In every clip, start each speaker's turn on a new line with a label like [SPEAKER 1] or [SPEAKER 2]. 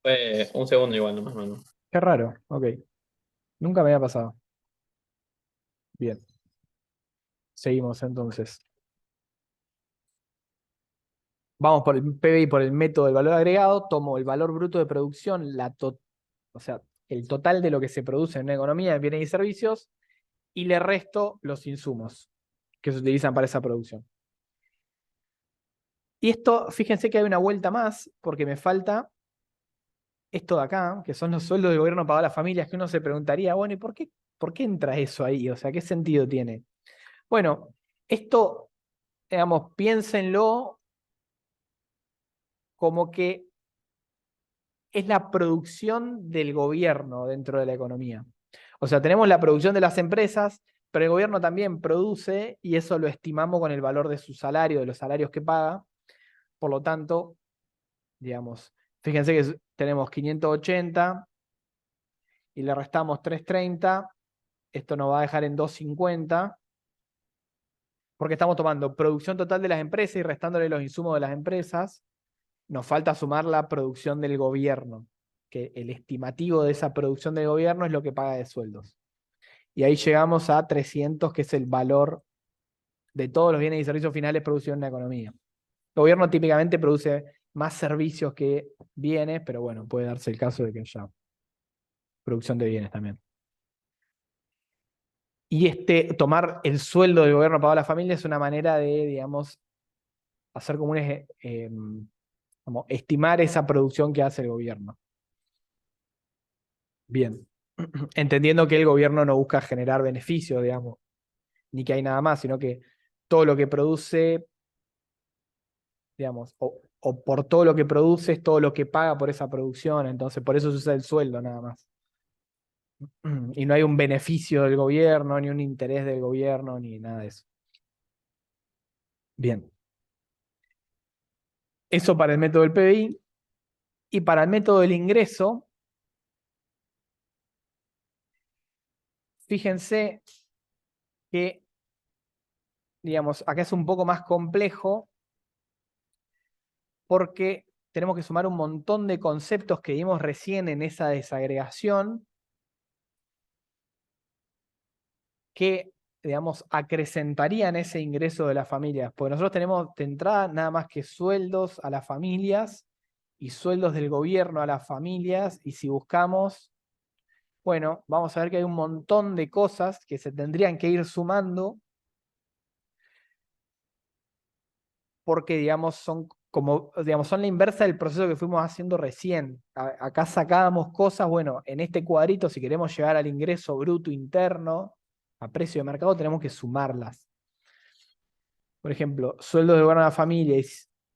[SPEAKER 1] Fue un segundo igual, no más o menos.
[SPEAKER 2] Qué raro, ok. Nunca me había pasado. Bien, seguimos entonces. Vamos por el PBI, por el método del valor agregado, tomo el valor bruto de producción, o sea, el total de lo que se produce en una economía de bienes y servicios, y le resto los insumos que se utilizan para esa producción. Y esto, fíjense que hay una vuelta más, porque me falta esto de acá, que son los sueldos del gobierno pagado a las familias, que uno se preguntaría, bueno, ¿y por qué entra eso ahí? O sea, ¿qué sentido tiene? Bueno, esto, digamos, piénsenlo como que es la producción del gobierno dentro de la economía. O sea, tenemos la producción de las empresas, pero el gobierno también produce y eso lo estimamos con el valor de su salario, de los salarios que paga. Por lo tanto, digamos, fíjense que tenemos 580 y le restamos 330. Esto nos va a dejar en 250 porque estamos tomando producción total de las empresas y restándole los insumos de las empresas. Nos falta sumar la producción del gobierno, que el estimativo de esa producción del gobierno es lo que paga de sueldos. Y ahí llegamos a 300, que es el valor de todos los bienes y servicios finales producidos en una economía. El gobierno típicamente produce más servicios que bienes, pero bueno, puede darse el caso de que haya producción de bienes también. Y tomar el sueldo del gobierno pagado a la familia es una manera de, digamos, hacer como como estimar esa producción que hace el gobierno. Bien. Entendiendo que el gobierno no busca generar beneficios, digamos, ni que hay nada más, sino que todo lo que produce, digamos, o por todo lo que produce es todo lo que paga por esa producción, entonces por eso se usa el sueldo nada más. Y no hay un beneficio del gobierno, ni un interés del gobierno, ni nada de eso. Bien. Eso para el método del PBI. Y para el método del ingreso, fíjense que, digamos, acá es un poco más complejo porque tenemos que sumar un montón de conceptos que vimos recién en esa desagregación que, digamos, acrecentarían ese ingreso de las familias. Porque nosotros tenemos de entrada nada más que sueldos a las familias y sueldos del gobierno a las familias. Y si buscamos, bueno, vamos a ver que hay un montón de cosas que se tendrían que ir sumando porque, digamos, son como, digamos, son la inversa del proceso que fuimos haciendo recién. Acá sacábamos cosas, bueno, en este cuadrito, si queremos llegar al ingreso bruto interno, a precio de mercado, tenemos que sumarlas. Por ejemplo, sueldos de gobierno a la familia y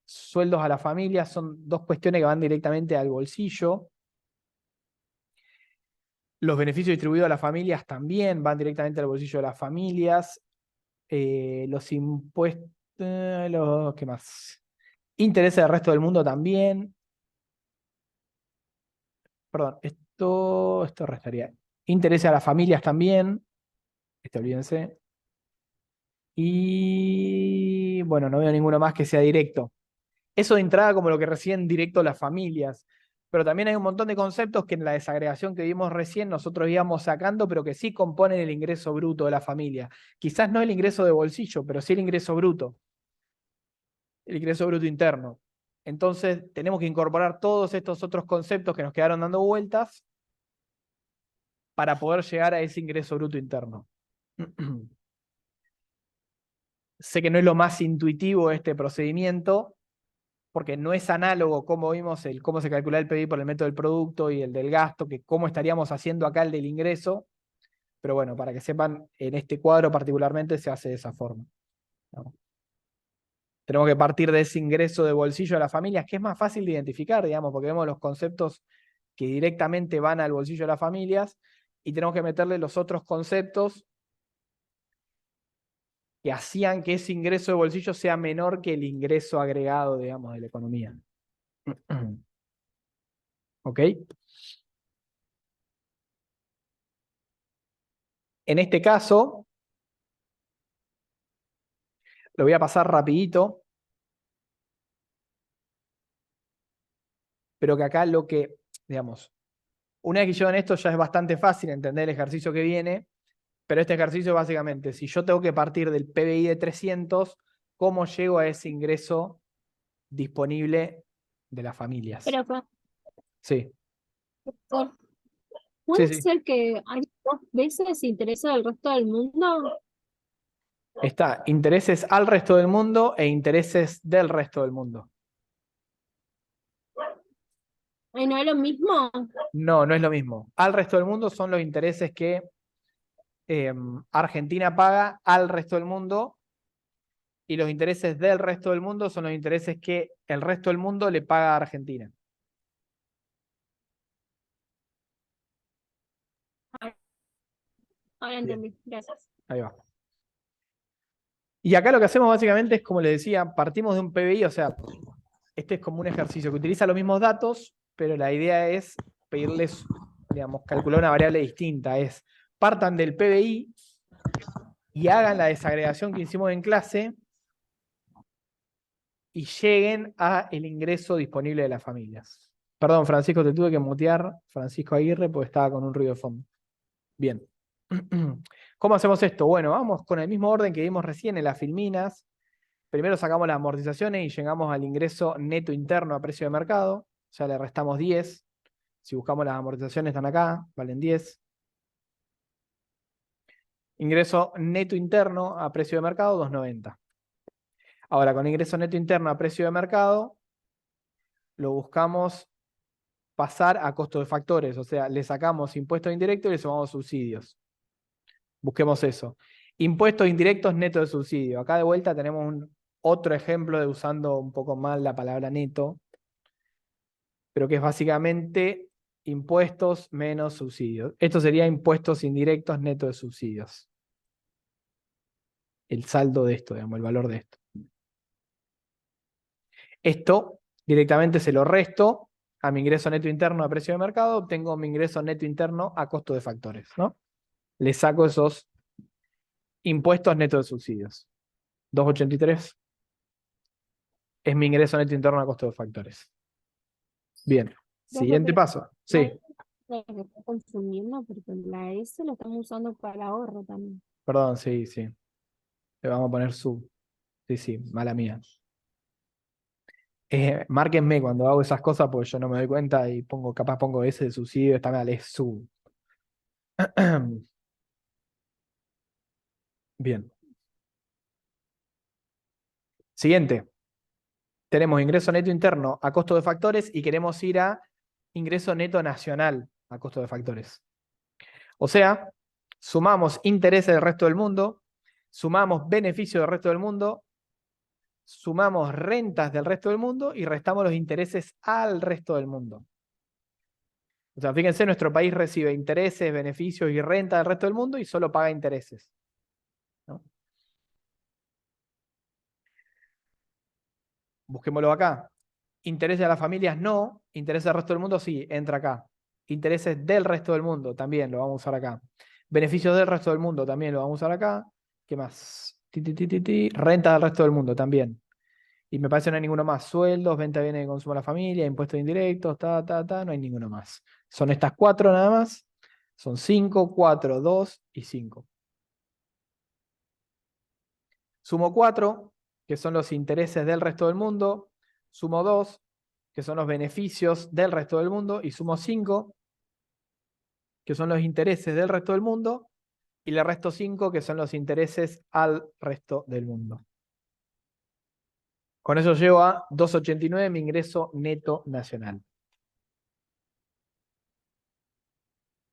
[SPEAKER 2] sueldos a la familia son dos cuestiones que van directamente al bolsillo. Los beneficios distribuidos a las familias también van directamente al bolsillo de las familias. Los impuestos, ¿qué más? Intereses del resto del mundo también. Perdón, esto restaría. Intereses a las familias también. Olvídense. Y bueno, no veo ninguno más que sea directo. Eso de entrada como lo que reciben directo las familias. Pero también hay un montón de conceptos que en la desagregación que vimos recién nosotros íbamos sacando, pero que sí componen el ingreso bruto de la familia. Quizás no el ingreso de bolsillo, pero sí el ingreso bruto. El ingreso bruto interno. Entonces tenemos que incorporar todos estos otros conceptos que nos quedaron dando vueltas para poder llegar a ese ingreso bruto interno. Sé que no es lo más intuitivo este procedimiento, porque no es análogo como vimos cómo se calcula el PBI por el método del producto y el del gasto, que cómo estaríamos haciendo acá el del ingreso, pero bueno, para que sepan, en este cuadro particularmente se hace de esa forma, ¿no? Tenemos que partir de ese ingreso de bolsillo de las familias, que es más fácil de identificar, digamos, porque vemos los conceptos que directamente van al bolsillo de las familias y tenemos que meterle los otros conceptos que hacían que ese ingreso de bolsillo sea menor que el ingreso agregado, digamos, de la economía. ¿Ok? En este caso, lo voy a pasar rapidito, pero que acá lo que, digamos, una vez que llevan esto ya es bastante fácil entender el ejercicio que viene, pero este ejercicio básicamente, si yo tengo que partir del PBI de 300, ¿cómo llego a ese ingreso disponible de las familias?
[SPEAKER 3] Pero
[SPEAKER 2] Sí,
[SPEAKER 3] por-
[SPEAKER 2] sí,
[SPEAKER 3] ¿puede
[SPEAKER 2] sí.
[SPEAKER 3] ser que hay dos veces interés del resto del mundo?
[SPEAKER 2] Está intereses al resto del mundo e intereses del resto del mundo.
[SPEAKER 3] Ay, ¿no es lo mismo?
[SPEAKER 2] No, no es lo mismo. Al resto del mundo son los intereses que Argentina paga al resto del mundo, y los intereses del resto del mundo son los intereses que el resto del mundo le paga a Argentina.
[SPEAKER 3] Ahora
[SPEAKER 2] Bien,
[SPEAKER 3] entendí, gracias.
[SPEAKER 2] ahí va. Y acá lo que hacemos básicamente es, como les decía, partimos de un PBI, o sea, este es como un ejercicio que utiliza los mismos datos, pero la idea es pedirles, digamos, calcular una variable distinta. Es, partan del PBI y hagan la desagregación que hicimos en clase y lleguen a el ingreso disponible de las familias. Perdón, Francisco, te tuve que mutear, Francisco Aguirre, porque estaba con un ruido de fondo. Bien. ¿Cómo hacemos esto? Bueno, vamos con el mismo orden que vimos recién en las filminas. Primero sacamos las amortizaciones y llegamos al ingreso neto interno a precio de mercado. O sea, le restamos 10. Si buscamos las amortizaciones, están acá, valen 10. Ingreso neto interno a precio de mercado, 290. Ahora, con ingreso neto interno a precio de mercado, lo buscamos pasar a costo de factores. O sea, le sacamos impuestos indirectos y le sumamos subsidios. Busquemos eso. Impuestos indirectos neto de subsidio. Acá de vuelta tenemos otro ejemplo de usando un poco mal la palabra neto, pero que es básicamente impuestos menos subsidios. Esto sería impuestos indirectos neto de subsidios. El saldo de esto, digamos, el valor de esto. Esto directamente se lo resto a mi ingreso neto interno a precio de mercado, obtengo mi ingreso neto interno a costo de factores, ¿no? Le saco esos impuestos netos de subsidios. 283 es mi ingreso neto interno a costo de factores. Bien, siguiente paso. Sí,
[SPEAKER 3] Me está confundiendo porque la S lo estamos usando para ahorro también.
[SPEAKER 2] perdón, sí, sí. Le vamos a poner sub. Sí, sí, mala mía. Márquenme cuando hago esas cosas porque yo no me doy cuenta y capaz pongo S de subsidio, está mal, es sub. Bien. Siguiente. Tenemos ingreso neto interno a costo de factores y queremos ir a ingreso neto nacional a costo de factores. O sea, sumamos intereses del resto del mundo, sumamos beneficios del resto del mundo, sumamos rentas del resto del mundo y restamos los intereses al resto del mundo. O sea, fíjense, nuestro país recibe intereses, beneficios y renta del resto del mundo y solo paga intereses, ¿no? Busquémoslo acá. Intereses a las familias no, intereses del resto del mundo sí, entra acá. Intereses del resto del mundo también lo vamos a usar acá. Beneficios del resto del mundo también lo vamos a usar acá. ¿Qué más? Renta del resto del mundo también. Y me parece que no hay ninguno más. Sueldos, venta de bienes de consumo a la familia, impuestos indirectos, no hay ninguno más. Son estas 4 nada más. Son 5, 4, 2 y 5. Sumo 4, que son los intereses del resto del mundo. Sumo 2, que son los beneficios del resto del mundo. Y sumo 5, que son los intereses del resto del mundo. Y le resto 5, que son los intereses al resto del mundo. Con eso llego a 289, mi ingreso neto nacional.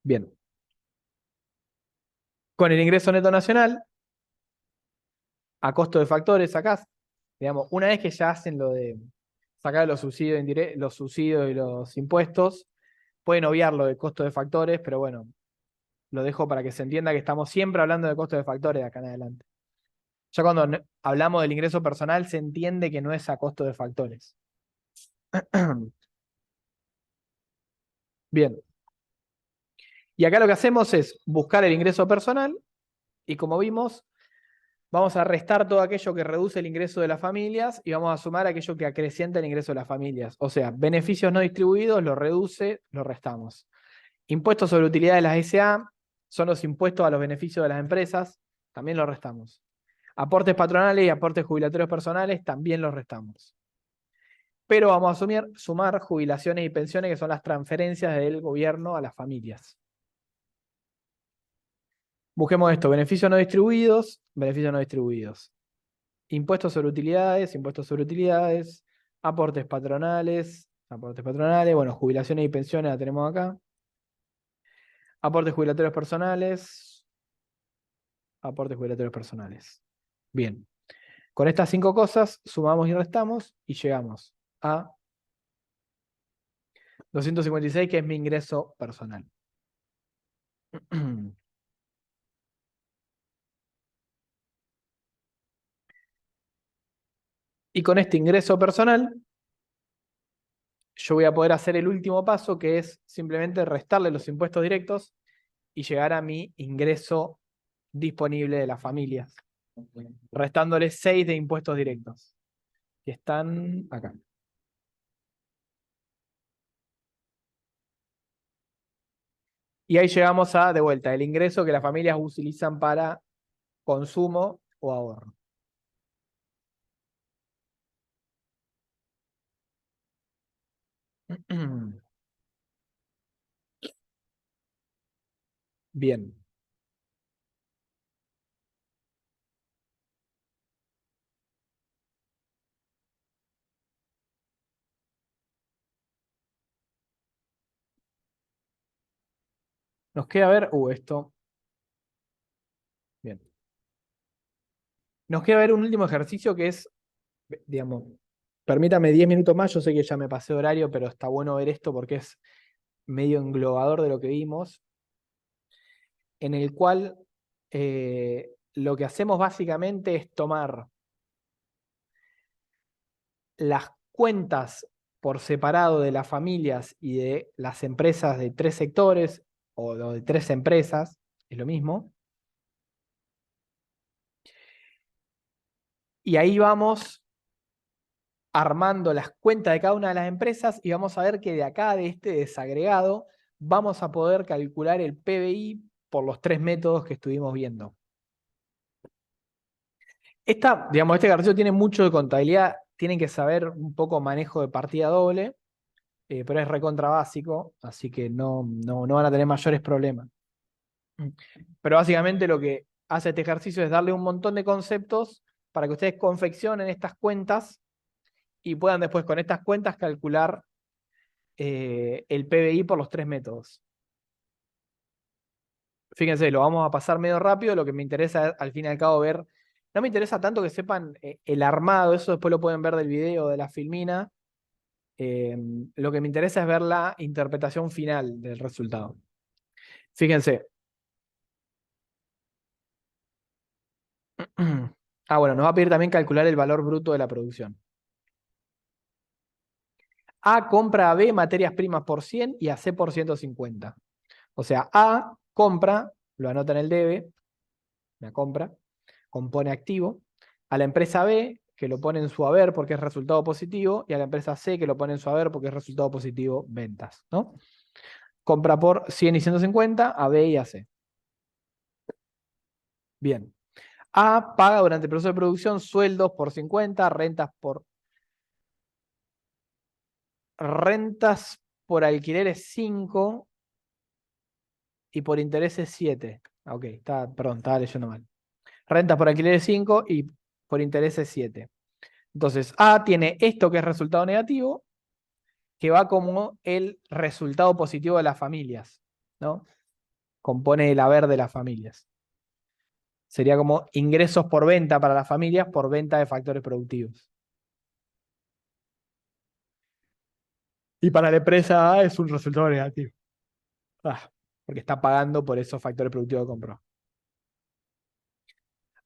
[SPEAKER 2] Bien. Con el ingreso neto nacional, a costo de factores, acá, digamos, una vez que ya hacen lo de sacar los subsidios y los impuestos, pueden obviar lo de costo de factores, pero bueno, lo dejo para que se entienda que estamos siempre hablando de costo de factores de acá en adelante. Ya cuando hablamos del ingreso personal, se entiende que no es a costo de factores. Bien. Y acá lo que hacemos es buscar el ingreso personal y, como vimos, Vamos a restar todo aquello que reduce el ingreso de las familias y vamos a sumar aquello que acrecienta el ingreso de las familias. O sea, beneficios no distribuidos, lo reduce, lo restamos. Impuestos sobre utilidad de las SA son los impuestos a los beneficios de las empresas, también los restamos. Aportes patronales y aportes jubilatorios personales, también los restamos. Pero vamos a sumar jubilaciones y pensiones, que son las transferencias del gobierno a las familias. Busquemos esto: beneficios no distribuidos, beneficios no distribuidos. Impuestos sobre utilidades, aportes patronales, bueno, jubilaciones y pensiones la tenemos acá. Aportes jubilatorios personales, aportes jubilatorios personales. Bien. Con estas 5 cosas sumamos y restamos y llegamos a 256, que es mi ingreso personal. Y con este ingreso personal, yo voy a poder hacer el último paso, que es simplemente restarle los impuestos directos y llegar a mi ingreso disponible de las familias, restándole 6 de impuestos directos, que están acá. Y ahí llegamos a, de vuelta, el ingreso que las familias utilizan para consumo o ahorro. Bien. Nos queda ver, esto. Bien. Nos queda ver un último ejercicio que es, digamos, permítame 10 minutos más, yo sé que ya me pasé horario, pero está bueno ver esto porque es medio englobador de lo que vimos, en el cual lo que hacemos básicamente es tomar las cuentas por separado de las familias y de las empresas de 3 sectores o de 3 empresas, es lo mismo. Y ahí vamos armando las cuentas de cada una de las empresas y vamos a ver que de acá, de este desagregado, vamos a poder calcular el PBI por los 3 métodos que estuvimos viendo. Este ejercicio tiene mucho de contabilidad, tienen que saber un poco manejo de partida doble, pero es recontra básico, así que no van a tener mayores problemas. Pero básicamente lo que hace este ejercicio es darle un montón de conceptos para que ustedes confeccionen estas cuentas y puedan después con estas cuentas calcular el PBI por los 3 métodos. Fíjense, lo vamos a pasar medio rápido, lo que me interesa es, al fin y al cabo, ver, no me interesa tanto que sepan el armado, eso después lo pueden ver del video, de la filmina. Lo que me interesa es ver la interpretación final del resultado. Fíjense. Bueno, nos va a pedir también calcular el valor bruto de la producción. A compra a B materias primas por 100 y a C por 150. O sea, A compra, lo anota en el debe, la compra, compone activo, a la empresa B, que lo pone en su haber porque es resultado positivo, y a la empresa C, que lo pone en su haber porque es resultado positivo, ventas, ¿no? Compra por 100 y 150 a B y a C. Bien. A paga durante el proceso de producción sueldos por 50, rentas por alquileres 5 y por intereses 7. Ok, perdón, estaba leyendo mal. Rentas por alquileres 5 y por intereses 7. Entonces, A tiene esto que es resultado negativo, que va como el resultado positivo de las familias, ¿no? Compone el haber de las familias. Sería como ingresos por venta para las familias por venta de factores productivos. Y para la empresa A es un resultado negativo. Porque está pagando por esos factores productivos que compró.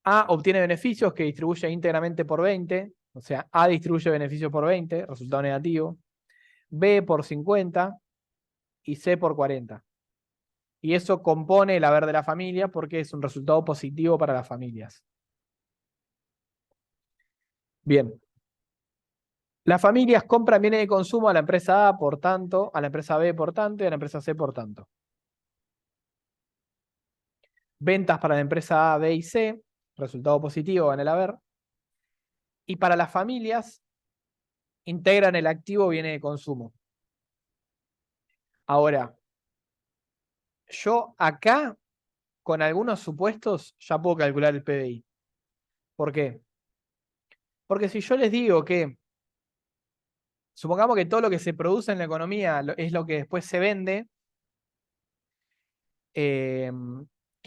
[SPEAKER 2] A obtiene beneficios que distribuye íntegramente por 20. O sea, A distribuye beneficios por 20, resultado negativo. B por 50 y C por 40. Y eso compone el haber de la familia porque es un resultado positivo para las familias. Bien. Las familias compran bienes de consumo a la empresa A por tanto, a la empresa B por tanto y a la empresa C por tanto. Ventas para la empresa A, B y C, resultado positivo en el haber. Y para las familias, integran el activo bienes de consumo. Ahora, yo acá, con algunos supuestos, ya puedo calcular el PBI. ¿Por qué? Porque si yo les digo que, supongamos que todo lo que se produce en la economía es lo que después se vende, que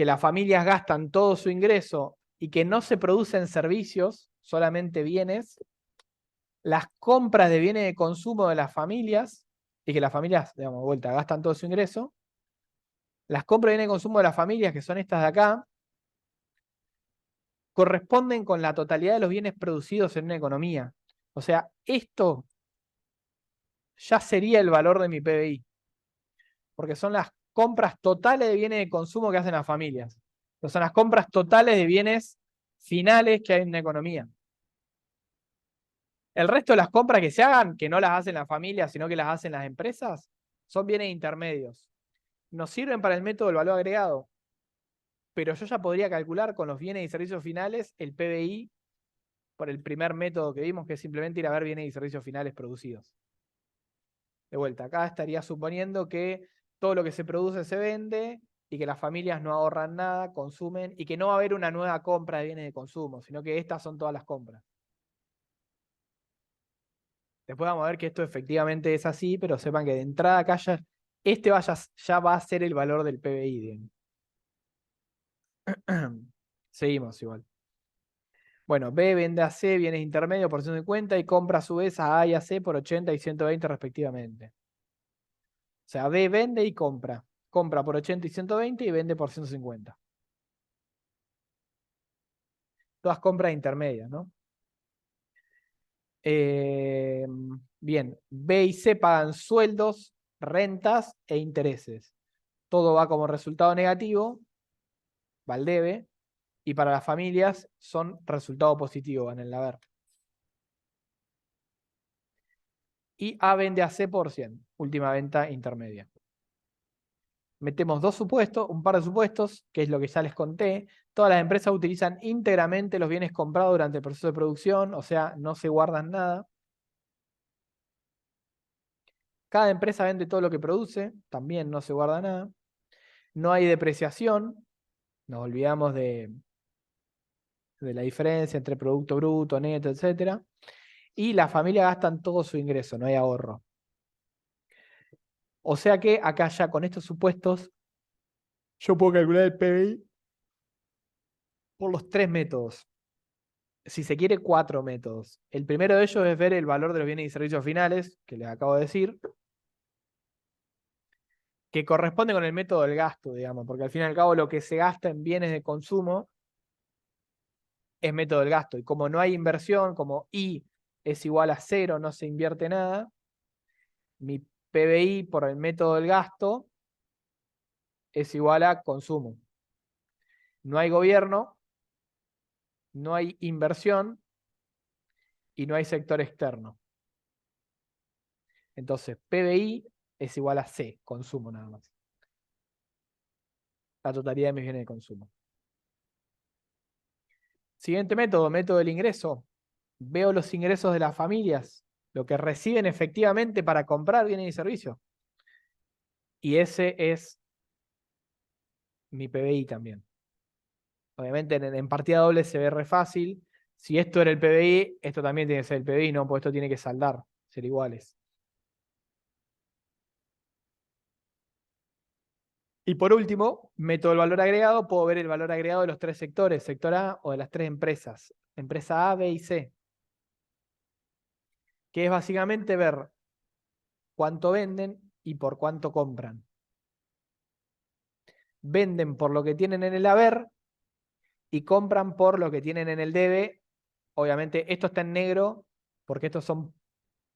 [SPEAKER 2] las familias gastan todo su ingreso y que no se producen servicios, solamente bienes, las compras de bienes de consumo de las familias, y que las familias, digamos, de vuelta, gastan todo su ingreso, las compras de bienes de consumo de las familias, que son estas de acá, corresponden con la totalidad de los bienes producidos en una economía. O sea, esto ya sería el valor de mi PBI, porque son las compras totales de bienes de consumo que hacen las familias. Entonces, son las compras totales de bienes finales que hay en una economía. El resto de las compras que se hagan, que no las hacen las familias, sino que las hacen las empresas, son bienes intermedios. Nos sirven para el método del valor agregado, pero yo ya podría calcular con los bienes y servicios finales el PBI por el primer método que vimos, que es simplemente ir a ver bienes y servicios finales producidos. De vuelta, acá estaría suponiendo que todo lo que se produce se vende y que las familias no ahorran nada, consumen, y que no va a haber una nueva compra de bienes de consumo, sino que estas son todas las compras. Después vamos a ver que esto efectivamente es así, pero sepan que de entrada acá ya va a ser el valor del PBI. Digamos. Seguimos igual. Bueno, B vende a C bienes intermedios por 150 y compra a su vez a A y a C por 80 y 120 respectivamente. O sea, B vende y compra. Compra por 80 y 120 y vende por 150. Todas compras intermedias, ¿no? Bien, B y C pagan sueldos, rentas e intereses. Todo va como resultado negativo, va al debe, y para las familias son resultado positivo en el haber. Y A vende a C por 100, última venta intermedia. Metemos un par de supuestos, que es lo que ya les conté. Todas las empresas utilizan íntegramente los bienes comprados durante el proceso de producción, o sea, no se guardan nada. Cada empresa vende todo lo que produce, también no se guarda nada. No hay depreciación, nos olvidamos de la diferencia entre producto bruto, neto, etc. Y las familias gastan todo su ingreso, no hay ahorro. O sea que acá ya con estos supuestos, yo puedo calcular el PBI por los 3 métodos. Si se quiere, 4 métodos. El primero de ellos es ver el valor de los bienes y servicios finales, que les acabo de decir, que corresponde con el método del gasto, digamos, porque al fin y al cabo lo que se gasta en bienes de consumo es método del gasto. Y como no hay inversión, como I es igual a 0, no se invierte nada, mi PBI por el método del gasto es igual a consumo. No hay gobierno, no hay inversión y no hay sector externo. Entonces, PBI es igual a C, consumo nada más. La totalidad de mis bienes de consumo. Siguiente método, método del ingreso. Veo los ingresos de las familias, lo que reciben efectivamente para comprar bienes y servicios. Y ese es mi PBI también. Obviamente en partida doble se ve re fácil. Si esto era el PBI, esto también tiene que ser el PBI, ¿no? Porque esto tiene que saldar, ser iguales. Y por último, método del valor agregado, puedo ver el valor agregado de los 3 sectores, sector A o de las 3 empresas. Empresa A, B y C. Que es básicamente ver cuánto venden y por cuánto compran. Venden por lo que tienen en el haber y compran por lo que tienen en el debe. Obviamente esto está en negro porque estos son,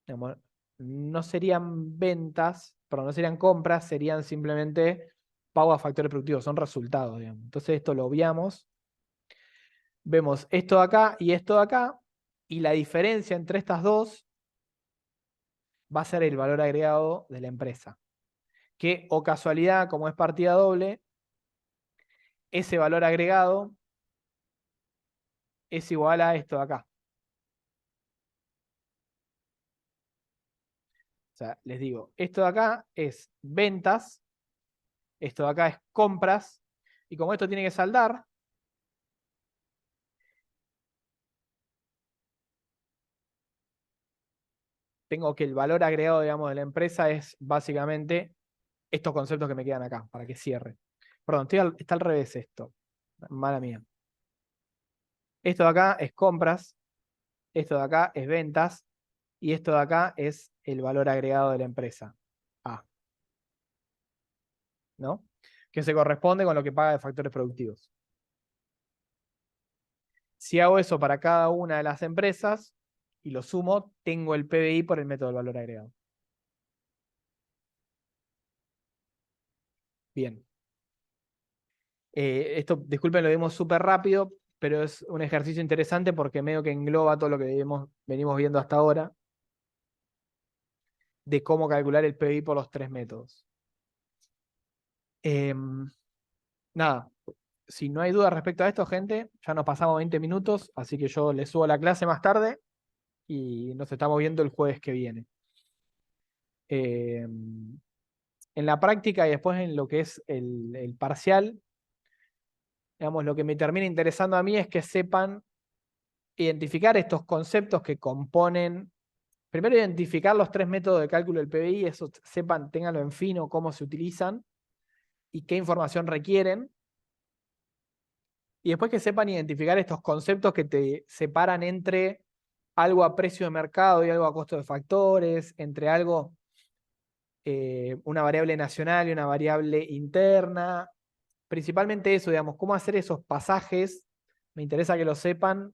[SPEAKER 2] digamos, no serían ventas, perdón, no serían compras, serían simplemente pago a factores productivos, son resultados, digamos. Entonces esto lo obviamos. Vemos esto de acá y esto de acá Y la diferencia entre estas dos va a ser el valor agregado de la empresa. Que, o casualidad, como es partida doble, ese valor agregado es igual a esto de acá. O sea, les digo, esto de acá es ventas, esto de acá es compras, y como esto tiene que saldar, tengo que el valor agregado, digamos, de la empresa es básicamente estos conceptos que me quedan acá, para que cierre. Perdón, está al revés esto. Mala mía. Esto de acá es compras, esto de acá es ventas, y esto de acá es el valor agregado de la empresa. A. ¿No? Que se corresponde con lo que paga de factores productivos. Si hago eso para cada una de las empresas y lo sumo, tengo el PBI por el método del valor agregado. Bien. Esto, disculpen, lo dimos súper rápido, pero es un ejercicio interesante porque medio que engloba todo lo que venimos viendo hasta ahora de cómo calcular el PBI por los 3 métodos. Nada, si no hay dudas respecto a esto, gente, ya nos pasamos 20 minutos, así que yo les subo la clase más tarde y nos estamos viendo el jueves que viene. En la práctica y después en lo que es el parcial, digamos, lo que me termina interesando a mí es que sepan identificar estos conceptos que componen. Primero, identificar los 3 métodos de cálculo del PBI, eso sepan, ténganlo en fino, cómo se utilizan y qué información requieren. Y después que sepan identificar estos conceptos que te separan entre algo a precio de mercado y algo a costo de factores, entre algo, una variable nacional y una variable interna. Principalmente eso, digamos, cómo hacer esos pasajes. Me interesa que lo sepan,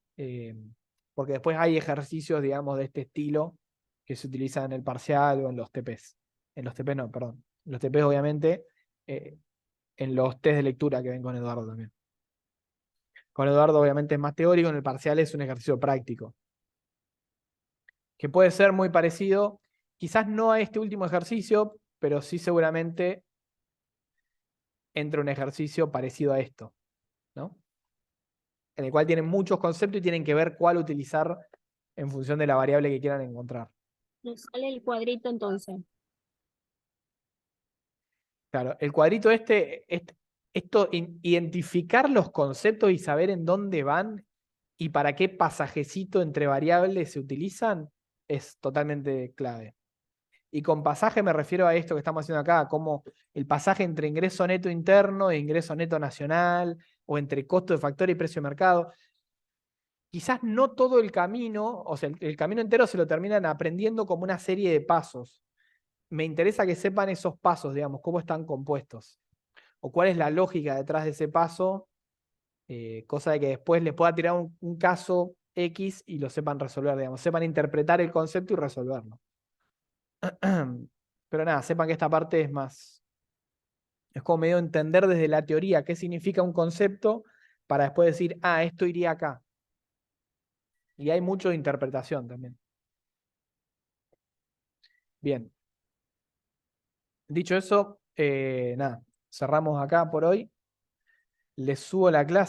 [SPEAKER 2] porque después hay ejercicios, digamos, de este estilo que se utilizan en el parcial o en los TPs. En los TPs no, perdón. En los TPs, obviamente, en los test de lectura que ven con Eduardo también. Con Eduardo, obviamente, es más teórico, en el parcial es un ejercicio práctico. Que puede ser muy parecido, quizás no a este último ejercicio, pero sí seguramente entre un ejercicio parecido a esto, ¿no? En el cual tienen muchos conceptos y tienen que ver cuál utilizar en función de la variable que quieran encontrar.
[SPEAKER 3] Nos sale el cuadrito entonces.
[SPEAKER 2] Claro, el cuadrito esto, identificar los conceptos y saber en dónde van y para qué pasajecito entre variables se utilizan es totalmente clave. Y con pasaje me refiero a esto que estamos haciendo acá, como el pasaje entre ingreso neto interno e ingreso neto nacional, o entre costo de factor y precio de mercado. Quizás no todo el camino, o sea, el camino entero se lo terminan aprendiendo como una serie de pasos. Me interesa que sepan esos pasos, digamos, cómo están compuestos, o cuál es la lógica detrás de ese paso, cosa de que después les pueda tirar un caso X y lo sepan resolver, digamos, sepan interpretar el concepto y resolverlo. Pero nada, sepan que esta parte es como medio entender desde la teoría qué significa un concepto para después decir, ah, esto iría acá. Y hay mucho de interpretación también. Bien. Dicho eso, nada, cerramos acá por hoy. Les subo la clase.